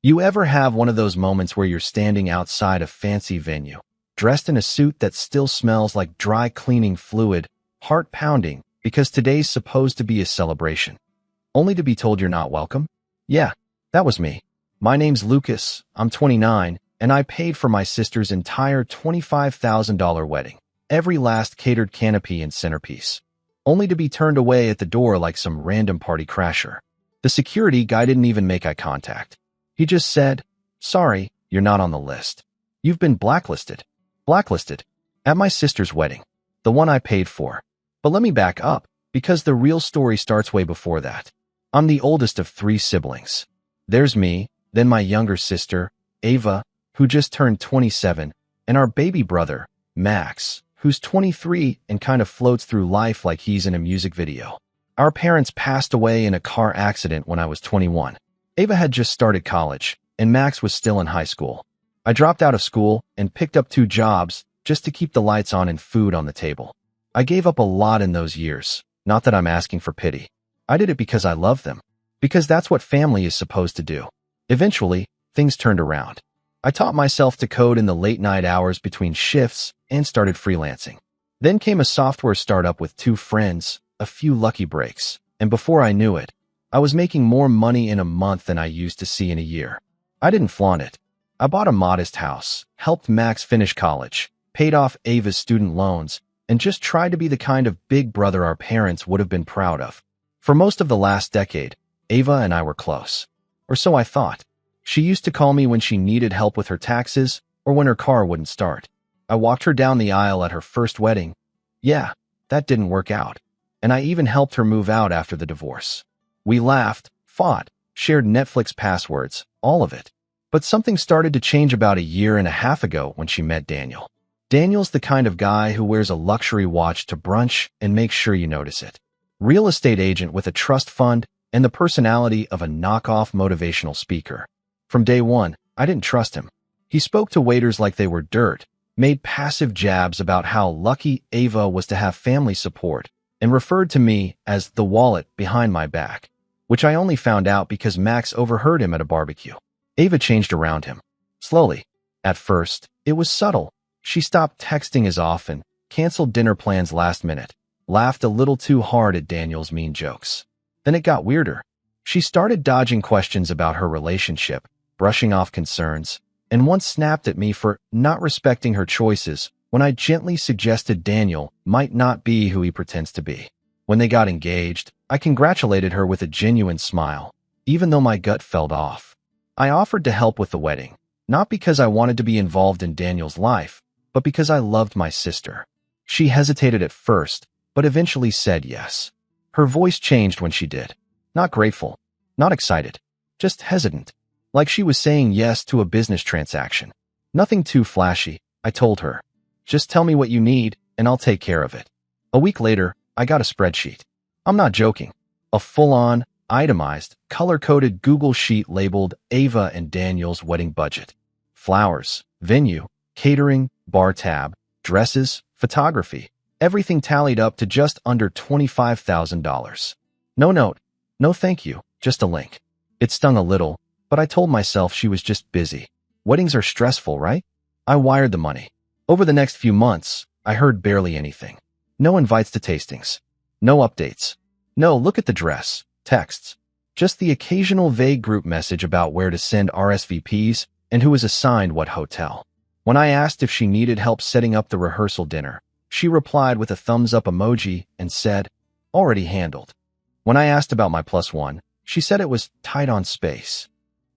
You ever have one of those moments where you're standing outside a fancy venue, dressed in a suit that still smells like dry cleaning fluid, heart pounding, because today's supposed to be a celebration, only to be told you're not welcome? Yeah, that was me. My name's Lucas, I'm 29, and I paid for my sister's entire $25,000 wedding, every last catered canopy and centerpiece, only to be turned away at the door like some random party crasher. The security guy didn't even make eye contact. He just said, "Sorry, you're not on the list. You've been blacklisted." Blacklisted? At my sister's wedding. The one I paid for. But let me back up, because the real story starts way before that. I'm the oldest of 3 siblings. There's me, then my younger sister, Ava, who just turned 27, and our baby brother, Max, who's 23 and kind of floats through life like he's in a music video. Our parents passed away in a car accident when I was 21. Ava had just started college, and Max was still in high school. I dropped out of school and picked up 2 jobs just to keep the lights on and food on the table. I gave up a lot in those years, not that I'm asking for pity. I did it because I love them, because that's what family is supposed to do. Eventually, things turned around. I taught myself to code in the late night hours between shifts and started freelancing. Then came a software startup with 2 friends, a few lucky breaks, and before I knew it, I was making more money in a month than I used to see in a year. I didn't flaunt it. I bought a modest house, helped Max finish college, paid off Ava's student loans, and just tried to be the kind of big brother our parents would have been proud of. For most of the last decade, Ava and I were close. Or so I thought. She used to call me when she needed help with her taxes or when her car wouldn't start. I walked her down the aisle at her first wedding. Yeah, that didn't work out. And I even helped her move out after the divorce. We laughed, fought, shared Netflix passwords, all of it. But something started to change about 1.5 years ago when she met Daniel. Daniel's the kind of guy who wears a luxury watch to brunch and makes sure you notice it. Real estate agent with a trust fund and the personality of a knockoff motivational speaker. From day one, I didn't trust him. He spoke to waiters like they were dirt, made passive jabs about how lucky Ava was to have family support, and referred to me as the wallet behind my back, which I only found out because Max overheard him at a barbecue. Ava changed around him. Slowly. At first, it was subtle. She stopped texting as often, canceled dinner plans last minute, laughed a little too hard at Daniel's mean jokes. Then it got weirder. She started dodging questions about her relationship, brushing off concerns, and once snapped at me for not respecting her choices when I gently suggested Daniel might not be who he pretends to be. When they got engaged, I congratulated her with a genuine smile, even though my gut felt off. I offered to help with the wedding, not because I wanted to be involved in Daniel's life, but because I loved my sister. She hesitated at first, but eventually said yes. Her voice changed when she did. Not grateful, not excited, just hesitant. Like she was saying yes to a business transaction. Nothing too flashy, I told her. Just tell me what you need, and I'll take care of it. A week later, I got a spreadsheet. I'm not joking. A full-on, itemized, color-coded Google sheet labeled Ava and Daniel's wedding budget. Flowers, venue, catering, bar tab, dresses, photography. Everything tallied up to just under $25,000. No note, no thank you, just a link. It stung a little, but I told myself she was just busy. Weddings are stressful, right? I wired the money. Over the next few months, I heard barely anything. No invites to tastings. No updates. No look at the dress, texts. Just the occasional vague group message about where to send RSVPs and who was assigned what hotel. When I asked if she needed help setting up the rehearsal dinner, she replied with a thumbs-up emoji and said, "Already handled." When I asked about my +1, she said it was tight on space.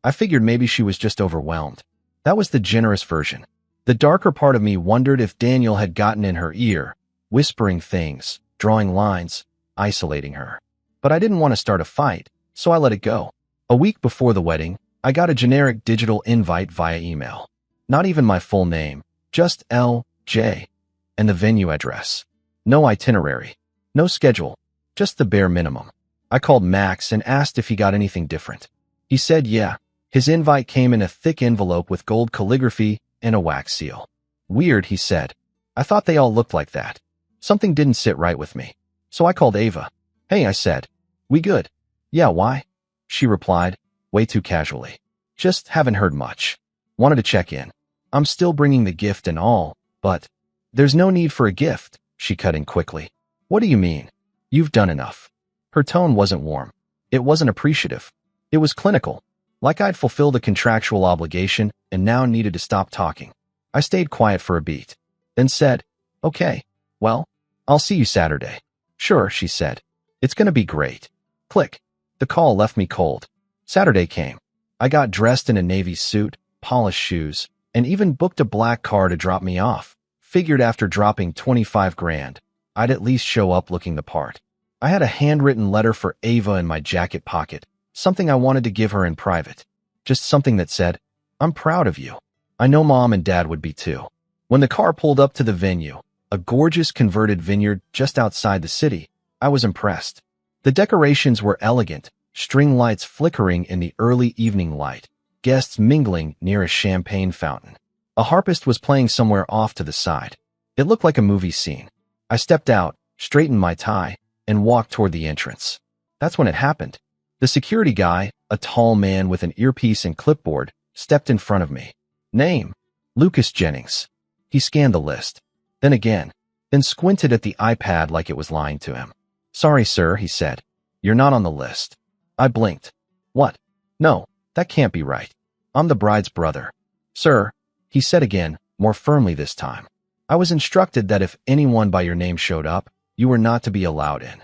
I figured maybe she was just overwhelmed. That was the generous version. The darker part of me wondered if Daniel had gotten in her ear, whispering things, drawing lines, isolating her. But I didn't want to start a fight, so I let it go. A week before the wedding, I got a generic digital invite via email. Not even my full name, just L.J. and the venue address. No itinerary, no schedule, just the bare minimum. I called Max and asked if he got anything different. He said yeah. His invite came in a thick envelope with gold calligraphy and a wax seal. Weird, he said. I thought they all looked like that. Something didn't sit right with me. So I called Ava. "Hey," I said. "We good?" "Yeah, why?" She replied, way too casually. Just haven't heard much. Wanted to check in. I'm still bringing the gift and all, but there's no need for a gift, she cut in quickly. What do you mean? You've done enough. Her tone wasn't warm. It wasn't appreciative. It was clinical, like I'd fulfilled a contractual obligation and now needed to stop talking. I stayed quiet for a beat, then said, okay, well, I'll see you Saturday. Sure, she said. It's gonna be great. Click. The call left me cold. Saturday came. I got dressed in a navy suit, polished shoes, and even booked a black car to drop me off. Figured after dropping 25 grand, I'd at least show up looking the part. I had a handwritten letter for Ava in my jacket pocket, something I wanted to give her in private. Just something that said, I'm proud of you. I know Mom and Dad would be too. When the car pulled up to the venue, a gorgeous converted vineyard just outside the city, I was impressed. The decorations were elegant, string lights flickering in the early evening light, guests mingling near a champagne fountain. A harpist was playing somewhere off to the side. It looked like a movie scene. I stepped out, straightened my tie, and walked toward the entrance. That's when it happened. The security guy, a tall man with an earpiece and clipboard, stepped in front of me. Name: Lucas Jennings. He scanned the list. Then again. Then squinted at the iPad like it was lying to him. Sorry, sir, he said. You're not on the list. I blinked. What? No, that can't be right. I'm the bride's brother. Sir, he said again, more firmly this time. I was instructed that if anyone by your name showed up, you were not to be allowed in.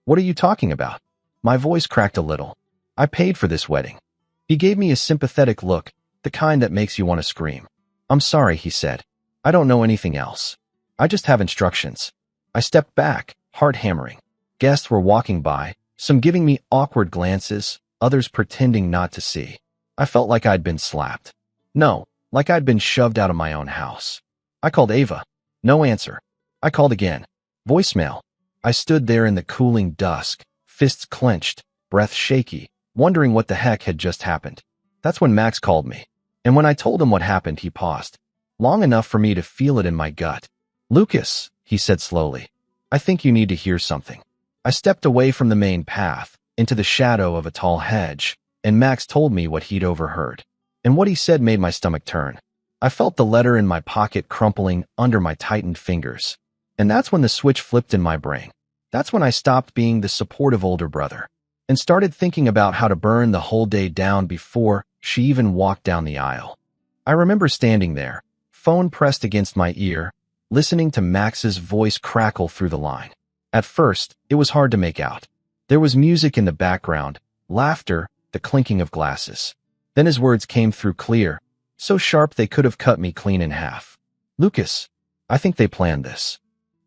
What are you talking about? My voice cracked a little. I paid for this wedding. He gave me a sympathetic look, the kind that makes you want to scream. I'm sorry, he said. I don't know anything else. I just have instructions. I stepped back, heart hammering. Guests were walking by, some giving me awkward glances, others pretending not to see. I felt like I'd been slapped. No, like I'd been shoved out of my own house. I called Ava. No answer. I called again. Voicemail. I stood there in the cooling dusk, fists clenched, breath shaky, wondering what the heck had just happened. That's when Max called me. And when I told him what happened, he paused. Long enough for me to feel it in my gut. Lucas, he said slowly, I think you need to hear something. I stepped away from the main path, into the shadow of a tall hedge, and Max told me what he'd overheard. And what he said made my stomach turn. I felt the letter in my pocket crumpling under my tightened fingers. And that's when the switch flipped in my brain. That's when I stopped being the supportive older brother and started thinking about how to burn the whole day down before she even walked down the aisle. I remember standing there, phone pressed against my ear, listening to Max's voice crackle through the line. At first, it was hard to make out. There was music in the background, laughter, the clinking of glasses. Then his words came through clear, so sharp they could have cut me clean in half. Lucas, I think they planned this.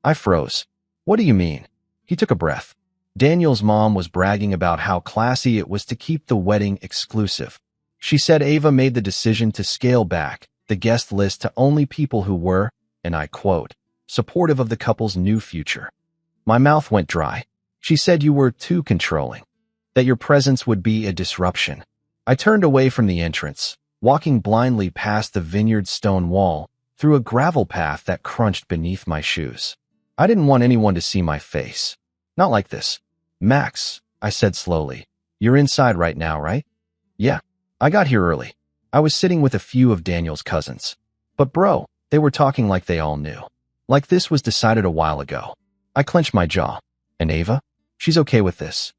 I froze. What do you mean? He took a breath. Daniel's mom was bragging about how classy it was to keep the wedding exclusive. She said Ava made the decision to scale back the guest list to only people who were, and I quote, supportive of the couple's new future. My mouth went dry. She said you were too controlling, that your presence would be a disruption. I turned away from the entrance, walking blindly past the vineyard stone wall, through a gravel path that crunched beneath my shoes. I didn't want anyone to see my face. Not like this. Max, I said slowly, you're inside right now, right? Yeah. I got here early. I was sitting with a few of Daniel's cousins. But bro, they were talking like they all knew. Like this was decided a while ago. I clenched my jaw. And Ava? She's okay with this.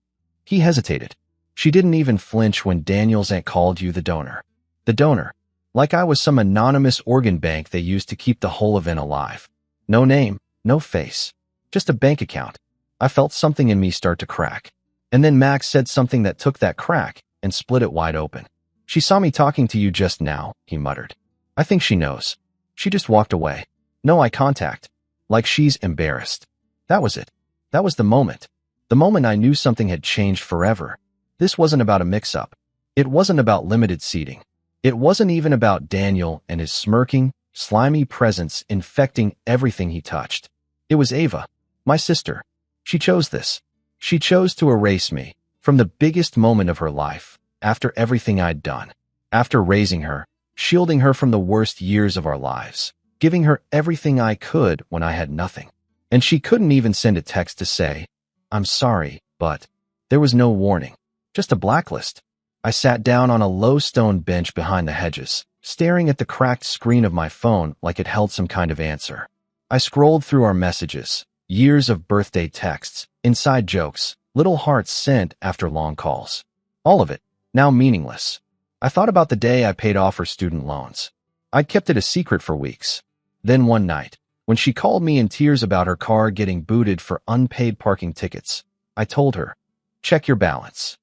He hesitated. She didn't even flinch when Daniel's aunt called you the donor. The donor. Like I was some anonymous organ bank they used to keep the whole event alive. No name, no face. Just a bank account. I felt something in me start to crack. And then Max said something that took that crack and split it wide open. She saw me talking to you just now, he muttered. I think she knows. She just walked away. No eye contact. Like she's embarrassed. That was it. That was the moment. The moment I knew something had changed forever. This wasn't about a mix-up. It wasn't about limited seating. It wasn't even about Daniel and his smirking, slimy presence infecting everything he touched. It was Ava, my sister. She chose this. She chose to erase me from the biggest moment of her life, after everything I'd done, after raising her, shielding her from the worst years of our lives, giving her everything I could when I had nothing. And she couldn't even send a text to say, I'm sorry, but there was no warning, just a blacklist. I sat down on a low stone bench behind the hedges, staring at the cracked screen of my phone like it held some kind of answer. I scrolled through our messages, years of birthday texts, inside jokes, little hearts sent after long calls. All of it, now meaningless. I thought about the day I paid off her student loans. I'd kept it a secret for weeks. Then one night, when she called me in tears about her car getting booted for unpaid parking tickets, I told her, "Check your balance."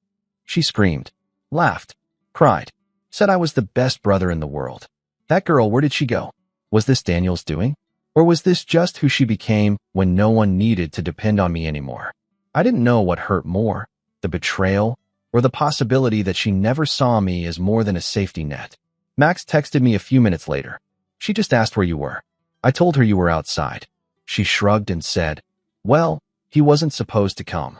She screamed, laughed, cried, said I was the best brother in the world. That girl, where did she go? Was this Daniel's doing? Or was this just who she became when no one needed to depend on me anymore? I didn't know what hurt more, the betrayal, or the possibility that she never saw me as more than a safety net. Max texted me a few minutes later. She just asked where you were. I told her you were outside. She shrugged and said, "Well, he wasn't supposed to come."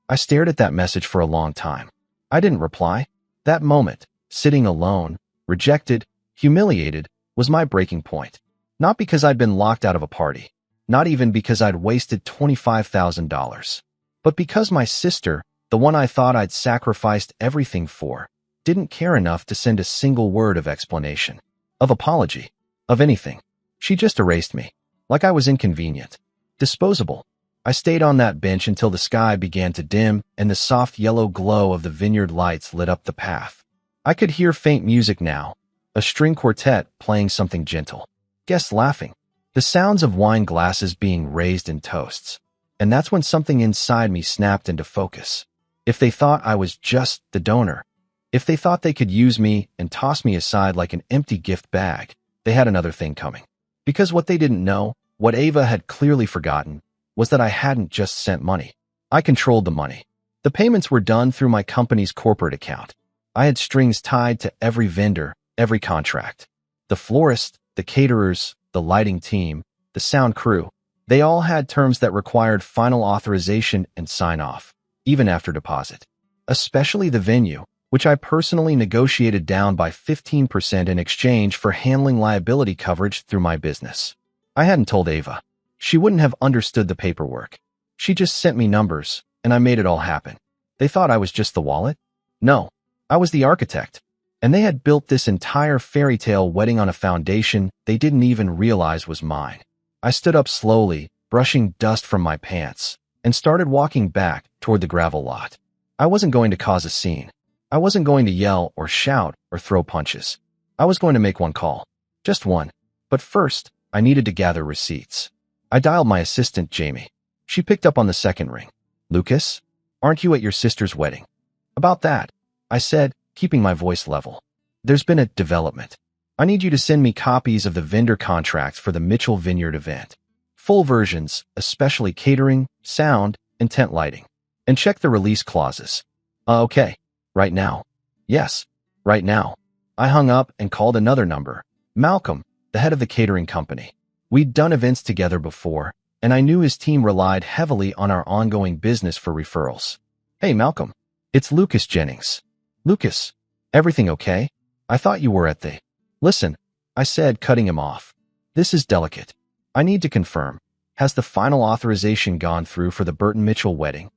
I stared at that message for a long time. I didn't reply. That moment, sitting alone, rejected, humiliated, was my breaking point. Not because I'd been locked out of a party, not even because I'd wasted $25,000, but because my sister, the one I thought I'd sacrificed everything for, didn't care enough to send a single word of explanation, of apology, of anything. She just erased me, like I was inconvenient, disposable. I stayed on that bench until the sky began to dim and the soft yellow glow of the vineyard lights lit up the path. I could hear faint music now, a string quartet playing something gentle, guests laughing, the sounds of wine glasses being raised in toasts. And that's when something inside me snapped into focus. If they thought I was just the donor, if they thought they could use me and toss me aside like an empty gift bag, they had another thing coming. Because what they didn't know, what Ava had clearly forgotten, was that I hadn't just sent money. I controlled the money. The payments were done through my company's corporate account. I had strings tied to every vendor, every contract. The florist, the caterers, the lighting team, the sound crew, they all had terms that required final authorization and sign-off, even after deposit. Especially the venue, which I personally negotiated down by 15% in exchange for handling liability coverage through my business. I hadn't told Ava. She wouldn't have understood the paperwork. She just sent me numbers, and I made it all happen. They thought I was just the wallet? No, I was the architect. And they had built this entire fairy tale wedding on a foundation they didn't even realize was mine. I stood up slowly, brushing dust from my pants, and started walking back toward the gravel lot. I wasn't going to cause a scene. I wasn't going to yell or shout or throw punches. I was going to make one call. Just one. But first, I needed to gather receipts. I dialed my assistant, Jamie. She picked up on the second ring. "Lucas, aren't you at your sister's wedding?" "About that," I said, keeping my voice level. "There's been a development. I need you to send me copies of the vendor contracts for the Mitchell Vineyard event. Full versions, especially catering, sound, and tent lighting. And check the release clauses." Okay. Right now." "Yes, right now." I hung up and called another number. Malcolm, the head of the catering company. We'd done events together before, and I knew his team relied heavily on our ongoing business for referrals. "Hey, Malcolm. It's Lucas Jennings." "Lucas, everything okay? I thought you were at the..." "Listen," I said, cutting him off. "This is delicate. I need to confirm. Has the final authorization gone through for the Burton Mitchell wedding?"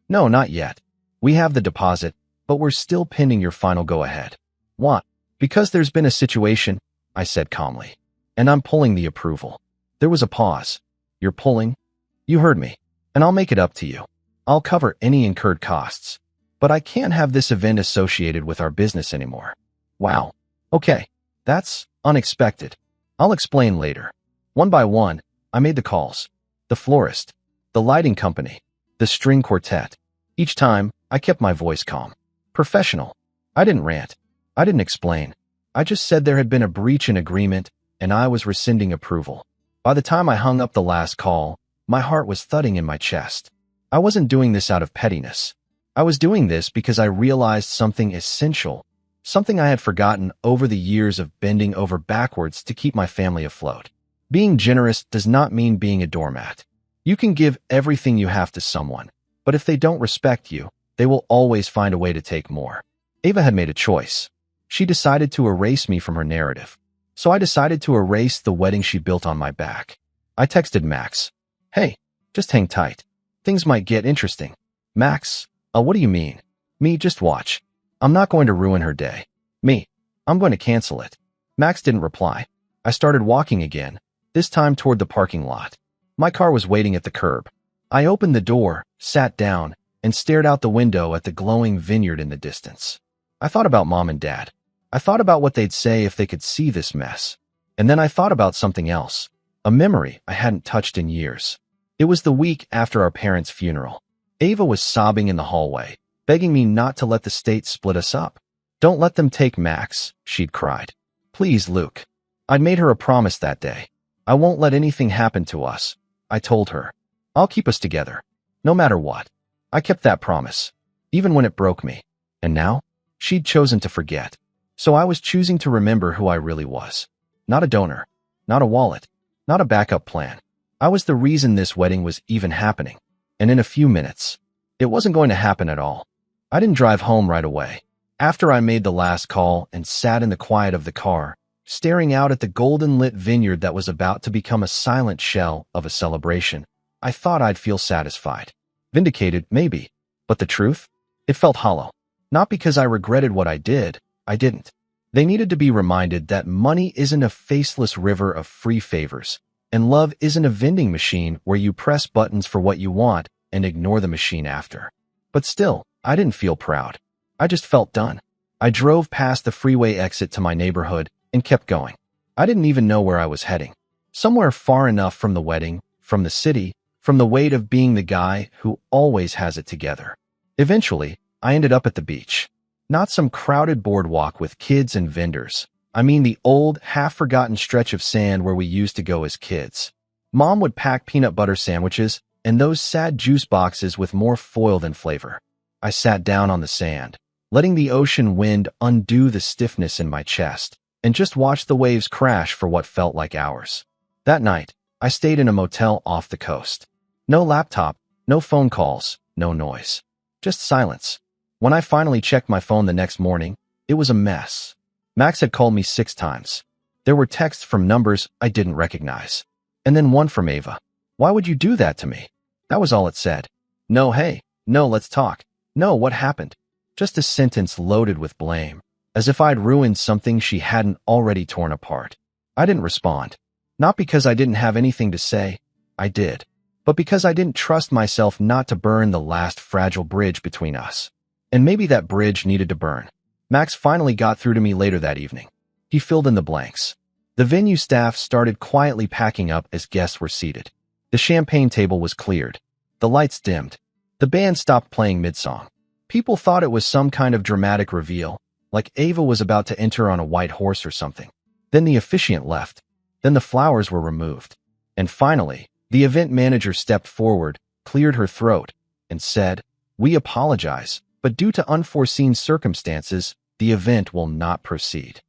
"No, not yet. We have the deposit, but we're still pending your final go-ahead." "What?" "Because there's been a situation," I said calmly, "and I'm pulling the approval." There was a pause. "You're pulling?" "You heard me, and I'll make it up to you. I'll cover any incurred costs. But I can't have this event associated with our business anymore." "Wow. Okay. That's unexpected. I'll explain later." One by one, I made the calls. The florist, the lighting company, the string quartet. Each time, I kept my voice calm. Professional. I didn't rant. I didn't explain. I just said there had been a breach in agreement, and I was rescinding approval. By the time I hung up the last call, my heart was thudding in my chest. I wasn't doing this out of pettiness. I was doing this because I realized something essential, something I had forgotten over the years of bending over backwards to keep my family afloat. Being generous does not mean being a doormat. You can give everything you have to someone, but if they don't respect you, they will always find a way to take more. Ava had made a choice. She decided to erase me from her narrative. So I decided to erase the wedding she built on my back. I texted Max. "Hey, just hang tight. Things might get interesting." "Max, what do you mean?" "Me, just watch. I'm not going to ruin her day. Me. I'm going to cancel it. Max didn't reply. I started walking again, this time toward the parking lot. My car was waiting at the curb. I opened the door, sat down, and stared out the window at the glowing vineyard in the distance. I thought about Mom and Dad. I thought about what they'd say if they could see this mess. And then I thought about something else, a memory I hadn't touched in years. It was the week after our parents' funeral. Ava was sobbing in the hallway, begging me not to let the state split us up. Don't let them take Max, she'd cried. Please, Luke. I'd made her a promise that day. I won't let anything happen to us, I told her. I'll keep us together, no matter what. I kept that promise, even when it broke me. And now, she'd chosen to forget. So I was choosing to remember who I really was. Not a donor, not a wallet, not a backup plan. I was the reason this wedding was even happening. And in a few minutes, it wasn't going to happen at all. I didn't drive home right away. After I made the last call and sat in the quiet of the car, staring out at the golden-lit vineyard that was about to become a silent shell of a celebration, I thought I'd feel satisfied. Vindicated, maybe. But the truth? It felt hollow. Not because I regretted what I did. I didn't. They needed to be reminded that money isn't a faceless river of free favors, and love isn't a vending machine where you press buttons for what you want and ignore the machine after. But still, I didn't feel proud. I just felt done. I drove past the freeway exit to my neighborhood and kept going. I didn't even know where I was heading. Somewhere far enough from the wedding, from the city, from the weight of being the guy who always has it together. Eventually, I ended up at the beach. Not some crowded boardwalk with kids and vendors. I mean the old, half-forgotten stretch of sand where we used to go as kids. Mom would pack peanut butter sandwiches and those sad juice boxes with more foil than flavor. I sat down on the sand, letting the ocean wind undo the stiffness in my chest, and just watched the waves crash for what felt like hours. That night, I stayed in a motel off the coast. No laptop, no phone calls, no noise. Just silence. When I finally checked my phone the next morning, it was a mess. Max had called me 6 times. There were texts from numbers I didn't recognize. And then one from Ava. Why would you do that to me? That was all it said. No, hey, no, let's talk. No, what happened? Just a sentence loaded with blame, as if I'd ruined something she hadn't already torn apart. I didn't respond. Not because I didn't have anything to say. I did. But because I didn't trust myself not to burn the last fragile bridge between us. And maybe that bridge needed to burn. Max finally got through to me later that evening. He filled in the blanks. The venue staff started quietly packing up as guests were seated. The champagne table was cleared. The lights dimmed. The band stopped playing mid-song. People thought it was some kind of dramatic reveal, like Ava was about to enter on a white horse or something. Then the officiant left. Then the flowers were removed. And finally, the event manager stepped forward, cleared her throat, and said, "We apologize, but due to unforeseen circumstances, the event will not proceed."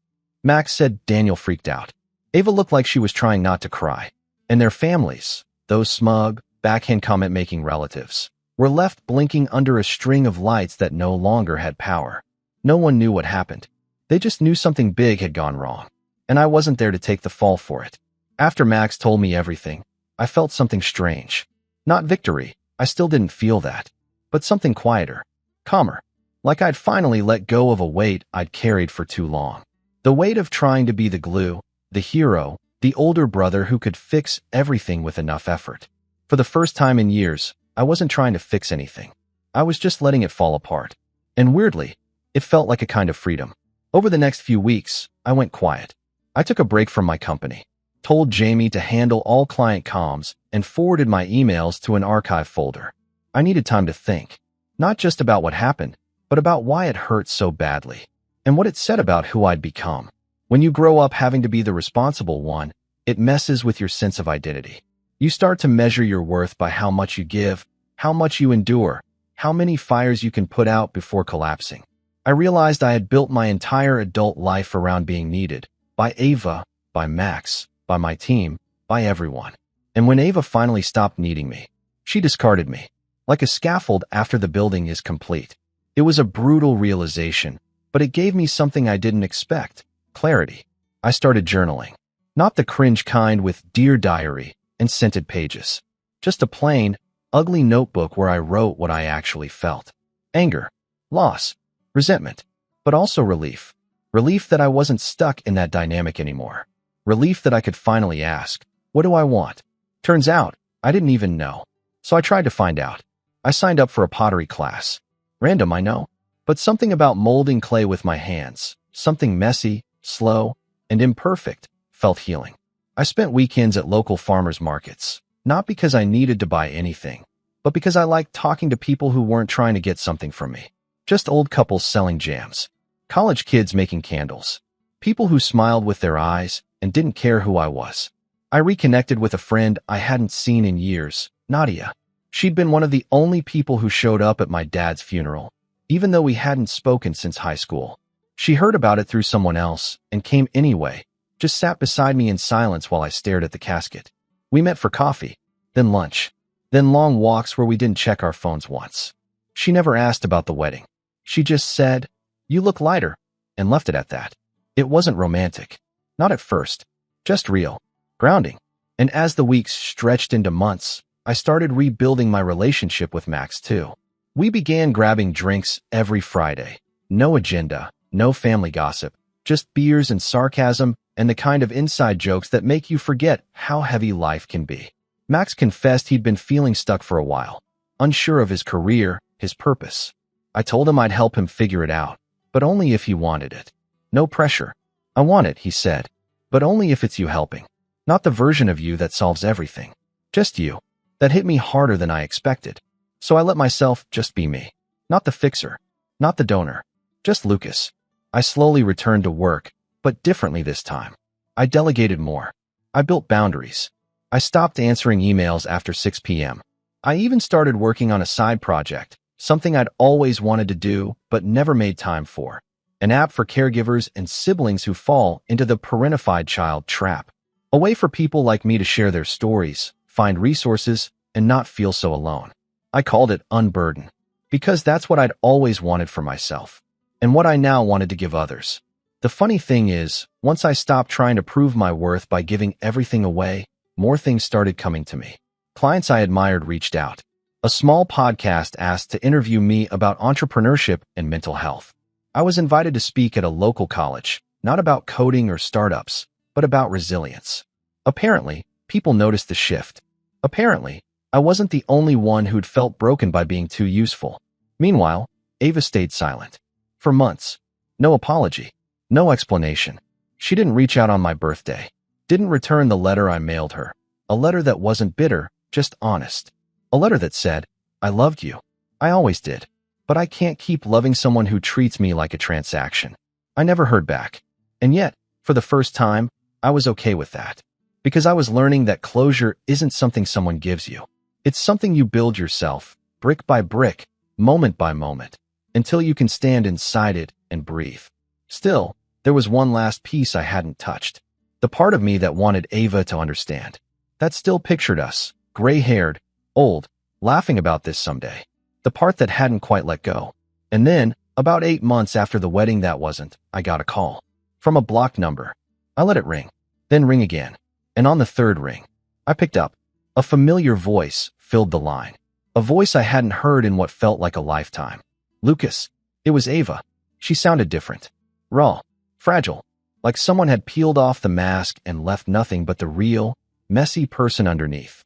Max said Daniel freaked out. Ava looked like she was trying not to cry. And their families, those smug, backhand comment-making relatives, were left blinking under a string of lights that no longer had power. No one knew what happened. They just knew something big had gone wrong. And I wasn't there to take the fall for it. After Max told me everything, I felt something strange. Not victory, I still didn't feel that. But something quieter, calmer. Like I'd finally let go of a weight I'd carried for too long. The weight of trying to be the glue, the hero, the older brother who could fix everything with enough effort. For the first time in years, I wasn't trying to fix anything. I was just letting it fall apart. And weirdly, it felt like a kind of freedom. Over the next few weeks, I went quiet. I took a break from my company, told Jamie to handle all client comms, and forwarded my emails to an archive folder. I needed time to think, not just about what happened, but about why it hurt so badly, and what it said about who I'd become. When you grow up having to be the responsible one, it messes with your sense of identity. You start to measure your worth by how much you give, how much you endure, how many fires you can put out before collapsing. I realized I had built my entire adult life around being needed, by Ava, by Max, by my team, by everyone. And when Ava finally stopped needing me, she discarded me, like a scaffold after the building is complete. It was a brutal realization, but it gave me something I didn't expect, clarity. I started journaling. Not the cringe kind with Dear Diary and scented pages. Just a plain, ugly notebook where I wrote what I actually felt. Anger, loss, resentment, but also relief. Relief that I wasn't stuck in that dynamic anymore. Relief that I could finally ask, what do I want? Turns out, I didn't even know. So I tried to find out. I signed up for a pottery class. Random, I know. But something about molding clay with my hands, something messy, slow, and imperfect, felt healing. I spent weekends at local farmers markets, not because I needed to buy anything, but because I liked talking to people who weren't trying to get something from me. Just old couples selling jams, college kids making candles, people who smiled with their eyes and didn't care who I was. I reconnected with a friend I hadn't seen in years, Nadia. She'd been one of the only people who showed up at my dad's funeral, even though we hadn't spoken since high school. She heard about it through someone else and came anyway, just sat beside me in silence while I stared at the casket. We met for coffee, then lunch, then long walks where we didn't check our phones once. She never asked about the wedding. She just said, "You look lighter," and left it at that. It wasn't romantic. Not at first. Just real. Grounding. And as the weeks stretched into months, I started rebuilding my relationship with Max too. We began grabbing drinks every Friday. No agenda, no family gossip, just beers and sarcasm and the kind of inside jokes that make you forget how heavy life can be. Max confessed he'd been feeling stuck for a while, unsure of his career, his purpose. I told him I'd help him figure it out, but only if he wanted it. No pressure. I want it, he said, but only if it's you helping. Not the version of you that solves everything. Just you. That hit me harder than I expected. So I let myself just be me. Not the fixer. Not the donor. Just Lucas. I slowly returned to work, but differently this time. I delegated more. I built boundaries. I stopped answering emails after 6 p.m. I even started working on a side project, something I'd always wanted to do but never made time for. An app for caregivers and siblings who fall into the parentified child trap. A way for people like me to share their stories, find resources, and not feel so alone. I called it Unburden, because that's what I'd always wanted for myself, and what I now wanted to give others. The funny thing is, once I stopped trying to prove my worth by giving everything away, more things started coming to me. Clients I admired reached out. A small podcast asked to interview me about entrepreneurship and mental health. I was invited to speak at a local college, not about coding or startups, but about resilience. Apparently, people noticed the shift. Apparently, I wasn't the only one who'd felt broken by being too useful. Meanwhile, Ava stayed silent. For months. No apology. No explanation. She didn't reach out on my birthday. Didn't return the letter I mailed her. A letter that wasn't bitter, just honest. A letter that said, "I loved you. I always did. But I can't keep loving someone who treats me like a transaction." I never heard back. And yet, for the first time, I was okay with that. Because I was learning that closure isn't something someone gives you. It's something you build yourself, brick by brick, moment by moment, until you can stand inside it and breathe. Still, there was one last piece I hadn't touched. The part of me that wanted Ava to understand. That still pictured us, gray-haired, old, laughing about this someday. The part that hadn't quite let go. And then, about 8 months after the wedding I got a call. From a blocked number. I let it ring. Then ring again. And on the third ring, I picked up. A familiar voice filled the line. A voice I hadn't heard in what felt like a lifetime. Lucas. It was Ava. She sounded different. Raw. Fragile. Like someone had peeled off the mask and left nothing but the real, messy person underneath.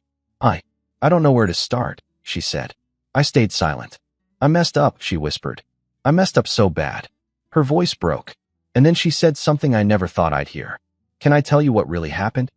I don't know where to start, she said. I stayed silent. I messed up, she whispered. I messed up so bad. Her voice broke. And then she said something I never thought I'd hear. Can I tell you what really happened?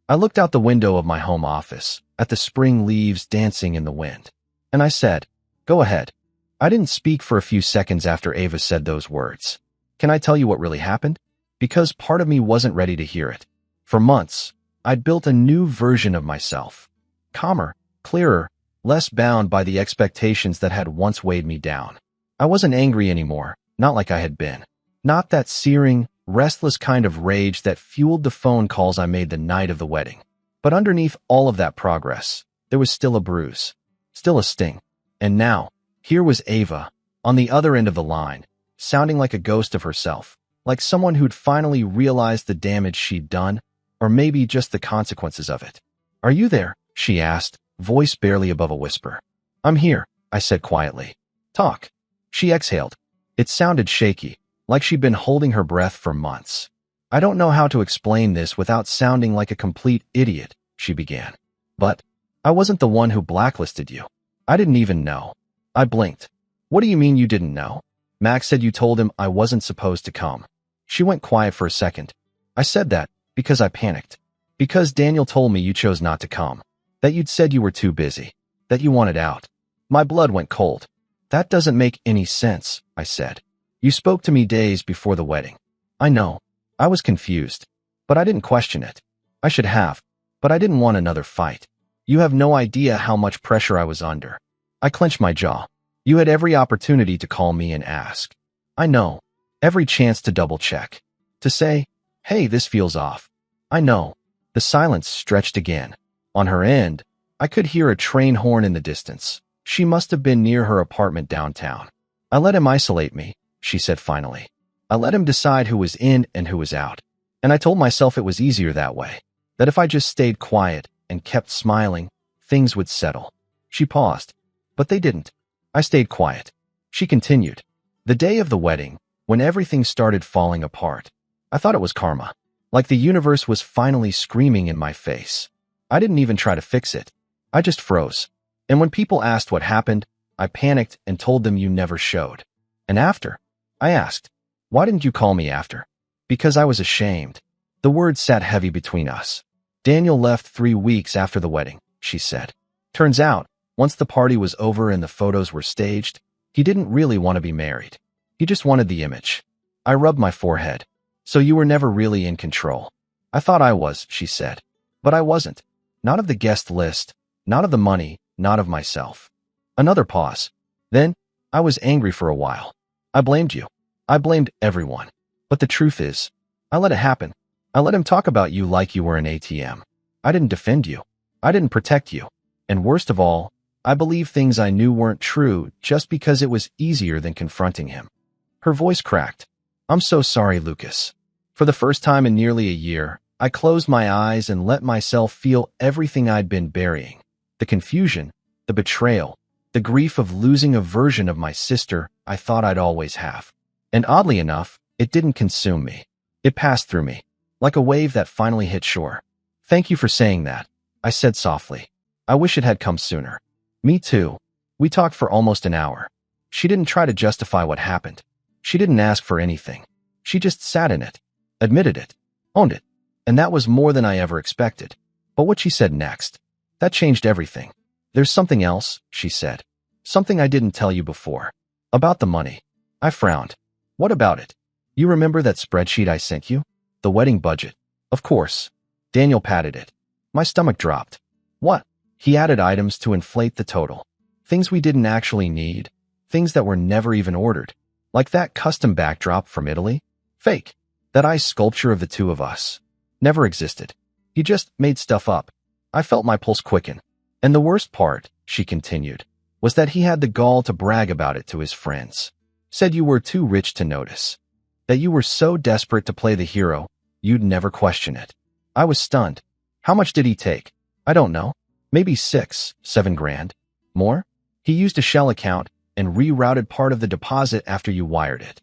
I looked out the window of my home office, at the spring leaves dancing in the wind. And I said, "Go ahead." I didn't speak for a few seconds after Ava said those words. Can I tell you what really happened? Because part of me wasn't ready to hear it. For months, I'd built a new version of myself. Calmer, clearer, less bound by the expectations that had once weighed me down. I wasn't angry anymore, not like I had been. Not that searing, restless kind of rage that fueled the phone calls I made the night of the wedding. But underneath all of that progress, there was still a bruise, still a sting. And now, here was Ava, on the other end of the line, sounding like a ghost of herself, like someone who'd finally realized the damage she'd done, or maybe just the consequences of it. "Are you there?" she asked, voice barely above a whisper. "I'm here," I said quietly. "Talk." She exhaled. It sounded shaky, like she'd been holding her breath for months. "I don't know how to explain this without sounding like a complete idiot," she began. "But I wasn't the one who blacklisted you. I didn't even know." I blinked. "What do you mean you didn't know? Max said you told him I wasn't supposed to come." She went quiet for a second. "I said that because I panicked. Because Daniel told me you chose not to come. That you'd said you were too busy. That you wanted out." My blood went cold. "That doesn't make any sense," I said. "You spoke to me days before the wedding." "I know." I was confused, but I didn't question it. I should have, but I didn't want another fight. "You have no idea how much pressure I was under." I clenched my jaw. "You had every opportunity to call me and ask." "I know. Every chance to double-check. To say, hey, this feels off." "I know." The silence stretched again. On her end, I could hear a train horn in the distance. She must have been near her apartment downtown. "I let him isolate me," she said finally. "I let him decide who was in and who was out. And I told myself it was easier that way. That if I just stayed quiet and kept smiling, things would settle." She paused. "But they didn't." I stayed quiet. She continued. "The day of the wedding, when everything started falling apart, I thought it was karma. Like the universe was finally screaming in my face. I didn't even try to fix it. I just froze. And when people asked what happened, I panicked and told them you never showed. And after, I asked, why didn't you call me after? Because I was ashamed." The words sat heavy between us. "Daniel left 3 weeks after the wedding," she said. "Turns out, once the party was over and the photos were staged, he didn't really want to be married. He just wanted the image." I rubbed my forehead. "So you were never really in control." "I thought I was," she said. "But I wasn't. Not of the guest list, not of the money, not of myself." Another pause. "Then, I was angry for a while. I blamed you. I blamed everyone. But the truth is, I let it happen. I let him talk about you like you were an ATM. I didn't defend you. I didn't protect you. And worst of all, I believed things I knew weren't true just because it was easier than confronting him." Her voice cracked. "I'm so sorry, Lucas." For the first time in nearly a year, I closed my eyes and let myself feel everything I'd been burying. The confusion, the betrayal, the grief of losing a version of my sister I thought I'd always have. And oddly enough, it didn't consume me. It passed through me, like a wave that finally hit shore. "Thank you for saying that," I said softly. "I wish it had come sooner." "Me too." We talked for almost an hour. She didn't try to justify what happened. She didn't ask for anything. She just sat in it, admitted it, owned it. And that was more than I ever expected. But what she said next, that changed everything. "There's something else," she said. "Something I didn't tell you before. About the money." I frowned. "What about it?" "You remember that spreadsheet I sent you? The wedding budget." "Of course." Daniel patted it. My stomach dropped. "What?" "He added items to inflate the total. Things we didn't actually need. Things that were never even ordered. Like that custom backdrop from Italy. Fake. That ice sculpture of the two of us. Never existed. He just made stuff up." I felt my pulse quicken. "And the worst part," she continued, "was that he had the gall to brag about it to his friends. Said you were too rich to notice. That you were so desperate to play the hero, you'd never question it." I was stunned. "How much did he take?" "I don't know. Maybe 6, 7 grand. More? He used a shell account and rerouted part of the deposit after you wired it."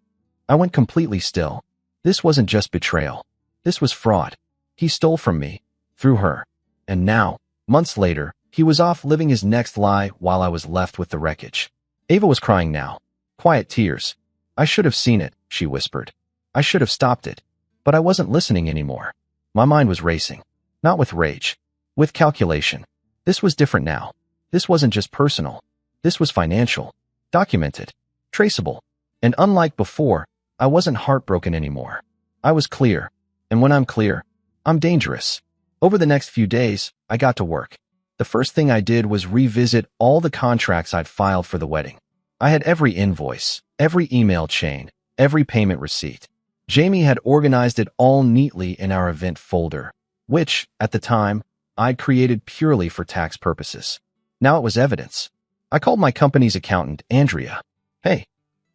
I went completely still. This wasn't just betrayal. This was fraud. He stole from me, through her. And now, months later, he was off living his next lie while I was left with the wreckage. Ava was crying now. Quiet tears. "I should have seen it," she whispered. "I should have stopped it. But I wasn't listening anymore." My mind was racing. Not with rage. With calculation. This was different now. This wasn't just personal. This was financial. Documented. Traceable. And unlike before, I wasn't heartbroken anymore. I was clear. And when I'm clear, I'm dangerous. Over the next few days, I got to work. The first thing I did was revisit all the contracts I'd filed for the wedding. I had every invoice, every email chain, every payment receipt. Jamie had organized it all neatly in our event folder, which, at the time, I'd created purely for tax purposes. Now it was evidence. I called my company's accountant, Andrea. "Hey,"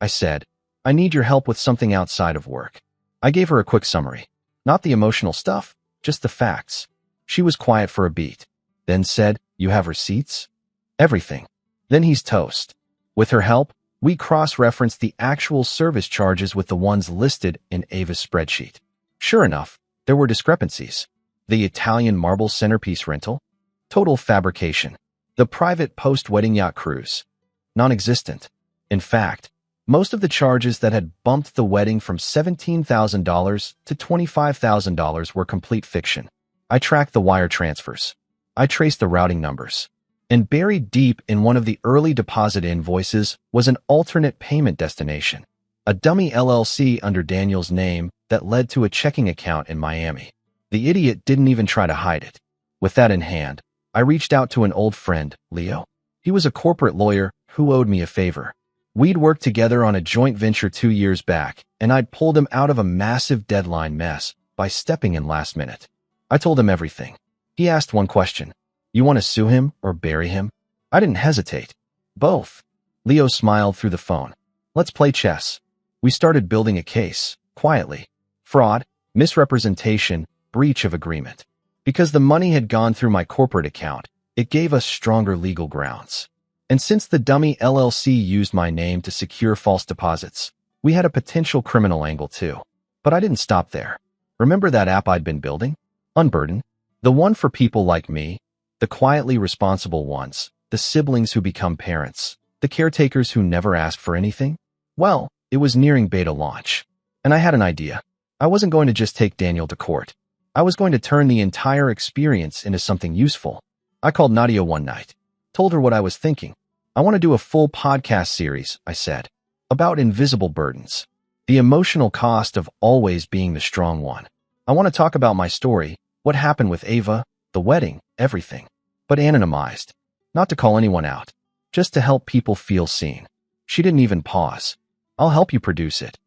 I said, "I need your help with something outside of work." I gave her a quick summary. Not the emotional stuff, just the facts. She was quiet for a beat, then said, "You have receipts?" "Everything." "Then he's toast." With her help, We cross-referenced the actual service charges with the ones listed in Ava's spreadsheet. Sure enough, there were discrepancies. The Italian marble centerpiece rental? Total fabrication. The private post-wedding yacht cruise? Non-existent. In fact, most of the charges that had bumped the wedding from $17,000 to $25,000 were complete fiction. I tracked the wire transfers. I traced the routing numbers. And buried deep in one of the early deposit invoices was an alternate payment destination, a dummy LLC under Daniel's name that led to a checking account in Miami. The idiot didn't even try to hide it. With that in hand, I reached out to an old friend, Leo. He was a corporate lawyer who owed me a favor. We'd worked together on a joint venture 2 years back, and I'd pulled him out of a massive deadline mess by stepping in last minute. I told him everything. He asked one question. You want to sue him or bury him? I didn't hesitate. Both. Leo smiled through the phone. Let's play chess. We started building a case, quietly. Fraud, misrepresentation, breach of agreement. Because the money had gone through my corporate account, it gave us stronger legal grounds. And since the dummy LLC used my name to secure false deposits, we had a potential criminal angle too. But I didn't stop there. Remember that app I'd been building? Unburden. The one for people like me. The quietly responsible ones, the siblings who become parents, the caretakers who never ask for anything? Well, it was nearing beta launch. And I had an idea. I wasn't going to just take Daniel to court. I was going to turn the entire experience into something useful. I called Nadia one night, told her what I was thinking. I want to do a full podcast series, I said, about invisible burdens, the emotional cost of always being the strong one. I want to talk about my story, what happened with Ava, the wedding, everything, but anonymized, not to call anyone out, just to help people feel seen. She didn't even pause. I'll help you produce it.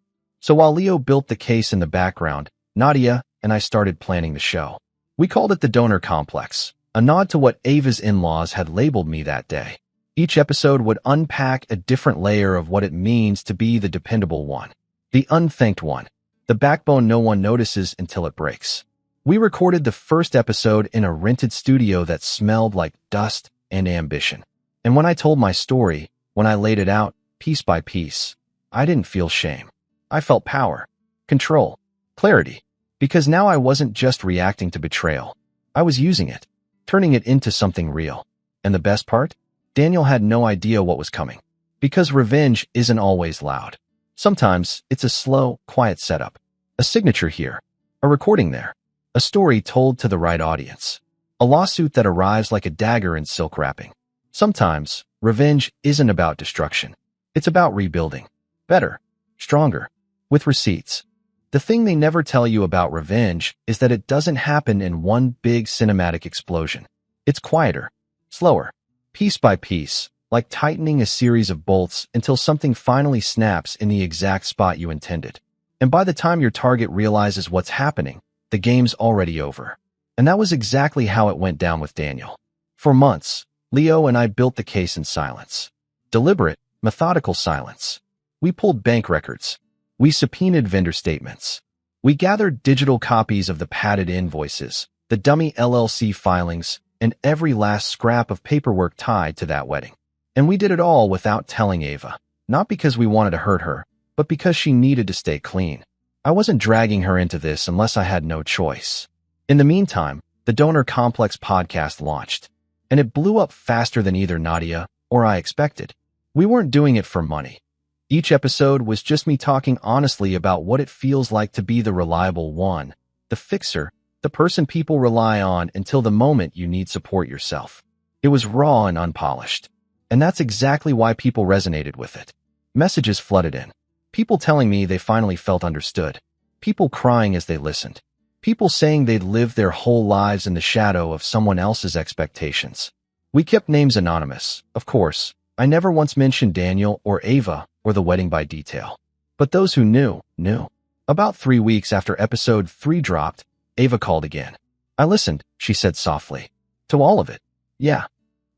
So while Leo built the case in the background, Nadia and I started planning the show. We called it the Donor Complex, a nod to what Ava's in-laws had labeled me that day. Each episode would unpack a different layer of what it means to be the dependable one, the unthanked one, the backbone no one notices until it breaks. We recorded the first episode in a rented studio that smelled like dust and ambition. And when I told my story, when I laid it out, piece by piece, I didn't feel shame. I felt power, control, clarity, because now I wasn't just reacting to betrayal. I was using it, turning it into something real. And the best part? Daniel had no idea what was coming. Because revenge isn't always loud. Sometimes it's a slow, quiet setup. A signature here, a recording there. A story told to the right audience. A lawsuit that arrives like a dagger in silk wrapping. Sometimes, revenge isn't about destruction. It's about rebuilding. Better. Stronger. With receipts. The thing they never tell you about revenge is that it doesn't happen in one big cinematic explosion. It's quieter. Slower. Piece by piece, like tightening a series of bolts until something finally snaps in the exact spot you intended. And by the time your target realizes what's happening, the game's already over. And that was exactly how it went down with Daniel. For months, Leo and I built the case in silence. Deliberate, methodical silence. We pulled bank records. We subpoenaed vendor statements. We gathered digital copies of the padded invoices, the dummy LLC filings, and every last scrap of paperwork tied to that wedding. And we did it all without telling Ava, not because we wanted to hurt her, but because she needed to stay clean. I wasn't dragging her into this unless I had no choice. In the meantime, the Donor Complex podcast launched, and it blew up faster than either Nadia or I expected. We weren't doing it for money. Each episode was just me talking honestly about what it feels like to be the reliable one, the fixer, the person people rely on until the moment you need support yourself. It was raw and unpolished. And that's exactly why people resonated with it. Messages flooded in. People telling me they finally felt understood. People crying as they listened. People saying they'd lived their whole lives in the shadow of someone else's expectations. We kept names anonymous, of course. I never once mentioned Daniel or Ava or the wedding by detail. But those who knew, knew. About 3 weeks after episode 3 dropped, Ava called again. I listened, she said softly. To all of it. Yeah.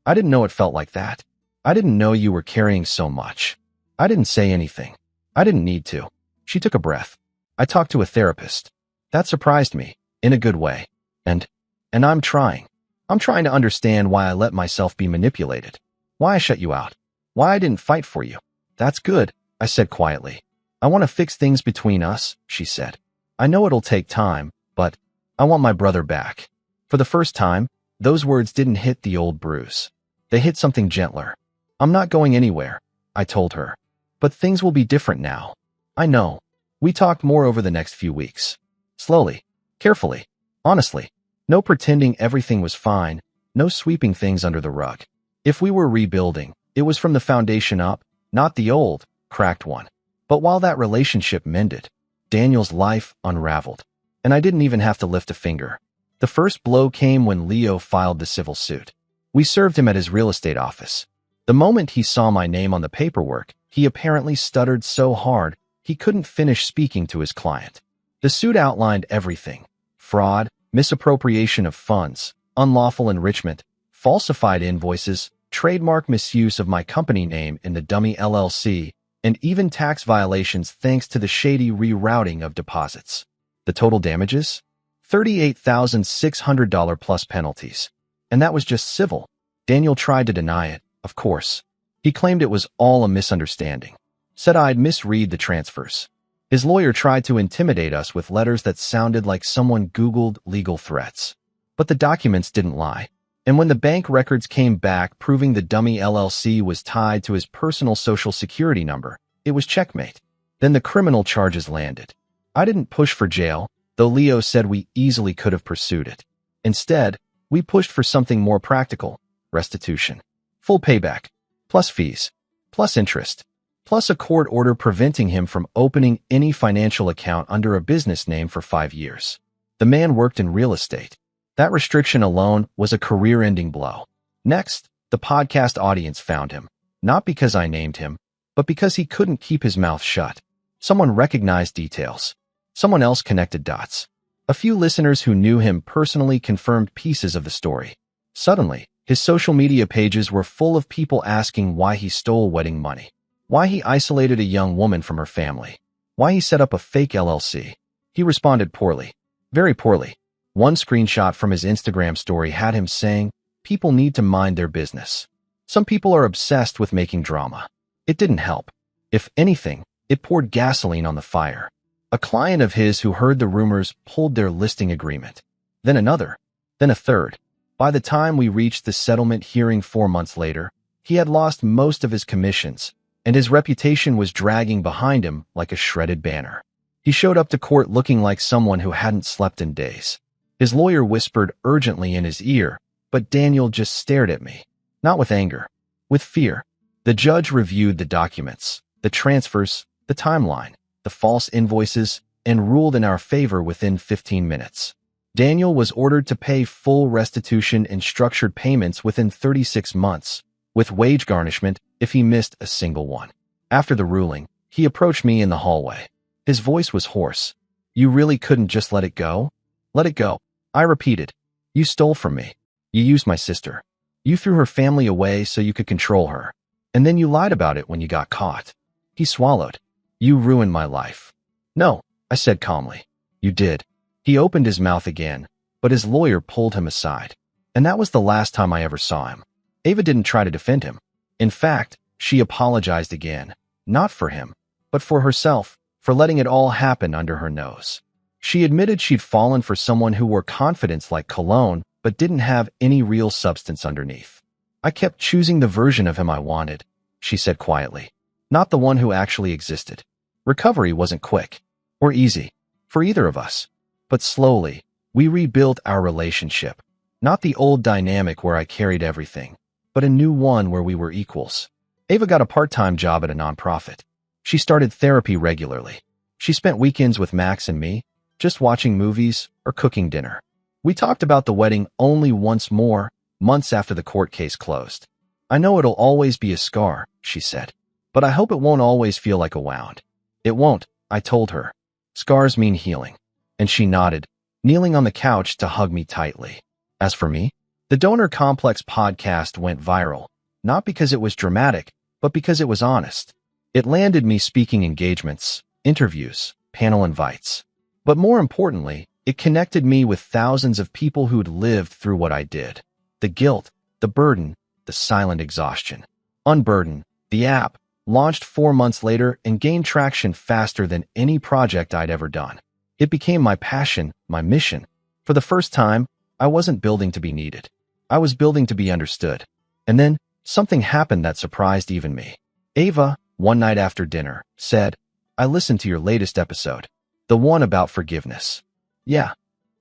I didn't know it felt like that. I didn't know you were carrying so much. I didn't say anything. I didn't need to. She took a breath. I talked to a therapist. That surprised me, in a good way. And I'm trying. I'm trying to understand why I let myself be manipulated. Why I shut you out. Why I didn't fight for you. That's good, I said quietly. I want to fix things between us, she said. I know it'll take time, but I want my brother back. For the first time, those words didn't hit the old bruise. They hit something gentler. I'm not going anywhere, I told her. But things will be different now. I know. We talked more over the next few weeks. Slowly, carefully, honestly. No pretending everything was fine, no sweeping things under the rug. If we were rebuilding, it was from the foundation up, not the old, cracked one. But while that relationship mended, Daniel's life unraveled. And I didn't even have to lift a finger. The first blow came when Leo filed the civil suit. We served him at his real estate office. The moment he saw my name on the paperwork, he apparently stuttered so hard he couldn't finish speaking to his client. The suit outlined everything: fraud, misappropriation of funds, unlawful enrichment, falsified invoices, trademark misuse of my company name in the dummy LLC, and even tax violations thanks to the shady rerouting of deposits. The total damages? $38,600 plus penalties. And that was just civil. Daniel tried to deny it, of course. He claimed it was all a misunderstanding. Said I'd misread the transfers. His lawyer tried to intimidate us with letters that sounded like someone Googled legal threats. But the documents didn't lie. And when the bank records came back proving the dummy LLC was tied to his personal social security number, it was checkmate. Then the criminal charges landed. I didn't push for jail, though Leo said we easily could have pursued it. Instead, we pushed for something more practical: restitution. Full payback, plus fees, plus interest, plus a court order preventing him from opening any financial account under a business name for 5 years. The man worked in real estate. That restriction alone was a career-ending blow. Next, the podcast audience found him, not because I named him, but because he couldn't keep his mouth shut. Someone recognized details. Someone else connected dots. A few listeners who knew him personally confirmed pieces of the story. Suddenly, his social media pages were full of people asking why he stole wedding money, why he isolated a young woman from her family, why he set up a fake LLC. He responded poorly, very poorly. One screenshot from his Instagram story had him saying, "People need to mind their business. Some people are obsessed with making drama." It didn't help. If anything, it poured gasoline on the fire. A client of his who heard the rumors pulled their listing agreement. Then another. Then a third. By the time we reached the settlement hearing 4 months later, he had lost most of his commissions, and his reputation was dragging behind him like a shredded banner. He showed up to court looking like someone who hadn't slept in days. His lawyer whispered urgently in his ear, but Daniel just stared at me. Not with anger, with fear. The judge reviewed the documents, the transfers, the timeline, the false invoices, and ruled in our favor within 15 minutes. Daniel was ordered to pay full restitution and structured payments within 36 months, with wage garnishment if he missed a single one. After the ruling, he approached me in the hallway. His voice was hoarse. "You really couldn't just let it go?" "Let it go," I repeated. "You stole from me. You used my sister. You threw her family away so you could control her. And then you lied about it when you got caught." He swallowed. "You ruined my life." "No," I said calmly. "You did." He opened his mouth again, but his lawyer pulled him aside. And that was the last time I ever saw him. Ava didn't try to defend him. In fact, she apologized again, not for him, but for herself, for letting it all happen under her nose. She admitted she'd fallen for someone who wore confidence like cologne, but didn't have any real substance underneath. "I kept choosing the version of him I wanted," she said quietly, "not the one who actually existed." Recovery wasn't quick or easy for either of us. But slowly, we rebuilt our relationship. Not the old dynamic where I carried everything, but a new one where we were equals. Ava got a part-time job at a nonprofit. She started therapy regularly. She spent weekends with Max and me, just watching movies or cooking dinner. We talked about the wedding only once more, months after the court case closed. "I know it'll always be a scar," she said, "but I hope it won't always feel like a wound." "It won't," I told her. "Scars mean healing." And she nodded, kneeling on the couch to hug me tightly. As for me, the Donor Complex podcast went viral, not because it was dramatic, but because it was honest. It landed me speaking engagements, interviews, panel invites. But more importantly, it connected me with thousands of people who'd lived through what I did. The guilt, the burden, the silent exhaustion. Unburden, the app, launched 4 months later, and gained traction faster than any project I'd ever done. It became my passion, my mission. For the first time, I wasn't building to be needed. I was building to be understood. And then, something happened that surprised even me. Ava, one night after dinner, said, "I listened to your latest episode, the one about forgiveness. Yeah,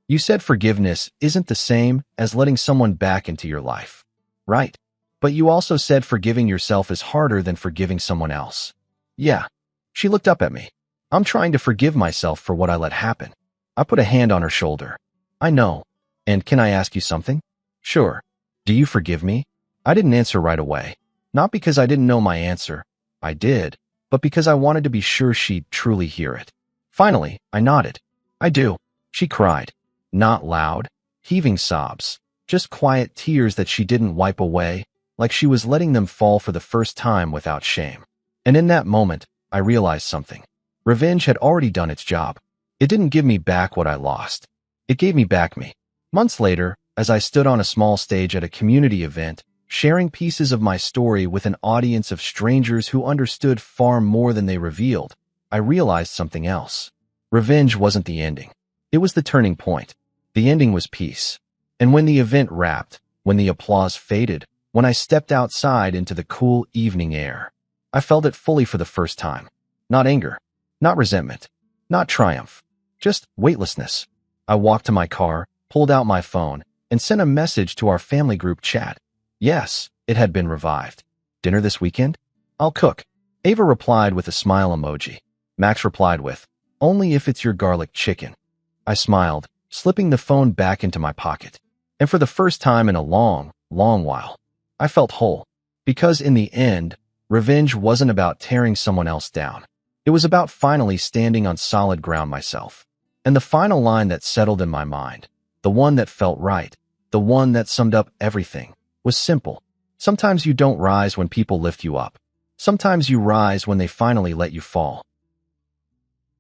you said forgiveness isn't the same as letting someone back into your life. Right. But you also said forgiving yourself is harder than forgiving someone else." Yeah. She looked up at me. "I'm trying to forgive myself for what I let happen." I put a hand on her shoulder. "I know. And can I ask you something?" "Sure. Do you forgive me?" I didn't answer right away. Not because I didn't know my answer. I did. But because I wanted to be sure she'd truly hear it. Finally, I nodded. "I do." She cried. Not loud, heaving sobs. Just quiet tears that she didn't wipe away, like she was letting them fall for the first time without shame. And in that moment, I realized something. Revenge had already done its job. It didn't give me back what I lost. It gave me back me. Months later, as I stood on a small stage at a community event, sharing pieces of my story with an audience of strangers who understood far more than they revealed, I realized something else. Revenge wasn't the ending. It was the turning point. The ending was peace. And when the event wrapped, when the applause faded, when I stepped outside into the cool evening air, I felt it fully for the first time. Not anger, not resentment, not triumph, just weightlessness. I walked to my car, pulled out my phone, and sent a message to our family group chat. Yes, it had been revived. "Dinner this weekend? I'll cook." Ava replied with a smile emoji. Max replied with, "Only if it's your garlic chicken." I smiled, slipping the phone back into my pocket. And for the first time in a long, long while, I felt whole. Because in the end, revenge wasn't about tearing someone else down. It was about finally standing on solid ground myself. And the final line that settled in my mind, the one that felt right, the one that summed up everything, was simple. Sometimes you don't rise when people lift you up. Sometimes you rise when they finally let you fall.